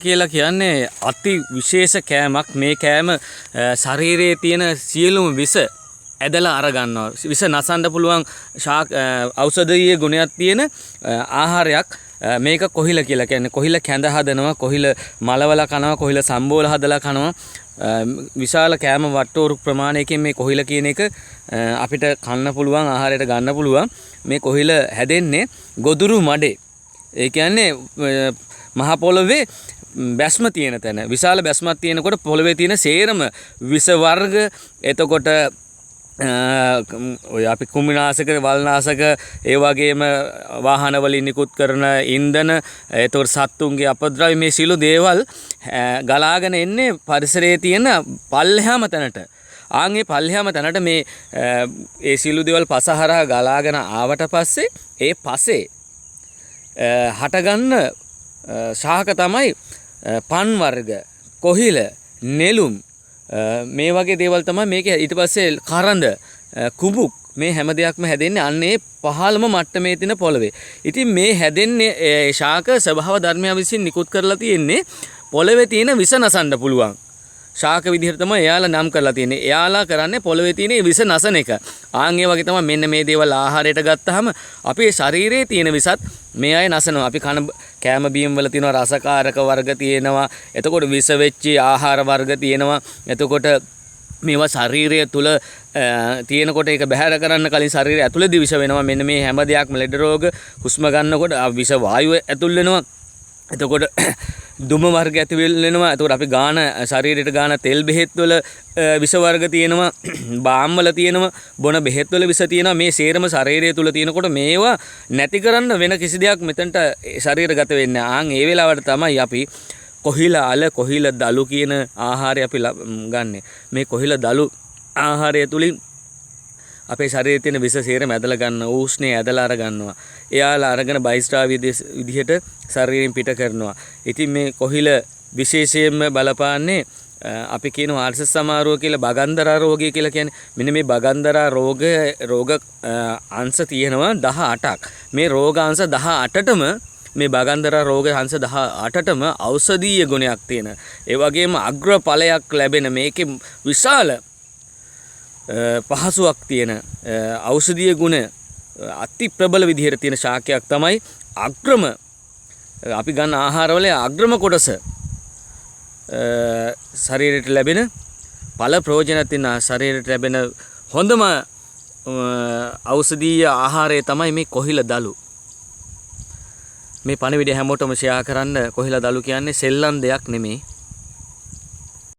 කියලා කියන්නේ අති විශේෂ කෑමක්. මේ කෑම ශරීරයේ තියෙන සියලුම විස ඇදලා අර ගන්නවා. විස නසන්න පුළුවන් ඖෂධීය ගුණයක් තියෙන ආහාරයක්. මේක කොහිල කියලා කියන්නේ. කොහිල කැඳ හදනවා, කොහිල මලවල කනවා, කොහිල සම්බෝල හදලා කනවා. විශාල කෑම වට්ටෝරු ප්‍රමාණයකින් මේ කොහිල කියන එක අපිට කන්න පුළුවන්, ආහාරයට ගන්න පුළුවන්. මේ කොහිල හැදෙන්නේ ගොදුරු මඩේ. ඒ කියන්නේ මහ පොළොවේ බැස්ම තියෙන තැන. විශාල බැස්මක් තියෙනකොට පොළොවේ තියෙන සේරම විස වර්ග, එතකොට ඔය අපි කුමිනාශක, වල්නාශක, ඒ වගේම වාහන වලින් නිකුත් කරන ඉන්ධන, එතකොට සත්තුන්ගේ අපද්‍රව්‍ය, මේ සියලු දේවල් ගලාගෙන එන්නේ පරිසරයේ තියෙන පල්ලෙහාම තැනට. ආන්ගේ පල්ලෙහාම තැනට මේ ඒ සියලු දේවල් පසහරහා ගලාගෙන ආවට පස්සේ ඒ පසේ හටගන්න ශාක තමයි පන් වර්ග, කොහිල, නෙළුම්, මේ වගේ දේවල් තමයි මේක. ඊට පස්සේ කරඳ, කුඹුක්, මේ හැම දෙයක්ම හැදෙන්නේ අන්නේ පහළම මට්ටමේ තියෙන පොළවේ. ඉතින් මේ හැදෙන්නේ ශාක ස්වභාව ධර්මය විසින් නිකුත් කරලා තියෙන්නේ පොළවේ තියෙන විස නසන්න පුළුවන් ශාක විදිහට තමයි එයාලා නම් කරලා තියෙන්නේ. එයාලා කරන්නේ පොළවේ තියෙන විස නසන එක. ආන් ඒ වගේ තමයි මෙන්න මේ දේවල් ආහාරයට ගත්තාම අපේ ශරීරයේ තියෙන විසත් මේ අය නසනවා. අපි කන කෑම බීම් වල තියෙනවා රසකාරක වර්ග තියෙනවා. එතකොට විස වෙච්ච ආහාර වර්ග තියෙනවා. එතකොට මේවා ශරීරය තුල තියෙනකොට ඒක බැහැර කරන්න කලින් ශරීරය ඇතුළේදී විස වෙනවා. මෙන්න මේ හැම දෙයක්ම ලෙඩ රෝග, හුස්ම ගන්නකොට විස වායුව ඇතුල් වෙනවා. එතකොට දුම වර්ග ඇති වෙනවා. එතකොට අපි ගාන ශරීරයට ගාන තෙල් බෙහෙත් වල විස වර්ග තියෙනවා, බාම් වල තියෙනවා, බොන බෙහෙත් වල විස තියෙනවා. මේ සේරම ශරීරය තුල තියෙනකොට මේවා නැති කරන්න වෙන කිසි දෙයක් මෙතනට ශරීරගත වෙන්නේ. ආන් ඒ වෙලාවට තමයි අපි කොහිල අල, කොහිල දලු කියන ආහාරය අපි ගන්නෙ. මේ කොහිල දලු ආහාරය තුලින් අපේ ශරීරයේ තියෙන විස සේරම ඇදලා ගන්න, උෂ්ණය ඇදලා අර ගන්නවා. එයාලා අරගෙන බයිස්ට්‍රාවි විදිහට ශරීරයෙන් පිට කරනවා. ඉතින් මේ කොහිල විශේෂයෙන්ම බලපාන්නේ අපි කියන ආර්ස සමාරෝග කියලා, බගන්දරා රෝගය කියලා කියන්නේ. මෙන්න මේ බගන්දරා රෝග අංශ තියෙනවා 18ක්. මේ රෝග අංශ 18ටම මේ බගන්දරා රෝග අංශ 18ටම ඖෂධීය ගුණයක් තියෙන. ඒ වගේම අග්‍රඵලයක් ලැබෙන, මේකේ විශාල පහසුවක් තියෙන, ඖෂධීය ගුණ අති ප්‍රබල විදිහට තියෙන ශාකයක් තමයි අග්‍රම, අපි ගන්න ආහාරවල අග්‍රම කොටස. ශරීරයට ලැබෙන ඵල ප්‍රයෝජනයක් තියෙන, ශරීරයට ලැබෙන හොඳම ඖෂධීය ආහාරය තමයි මේ කොහිල දලු. මේ පණිවිඩය හැමෝටම ෂෙයා කරන්න. කොහිල දලු කියන්නේ සෙල්ලම් දෙයක් නෙමෙයි.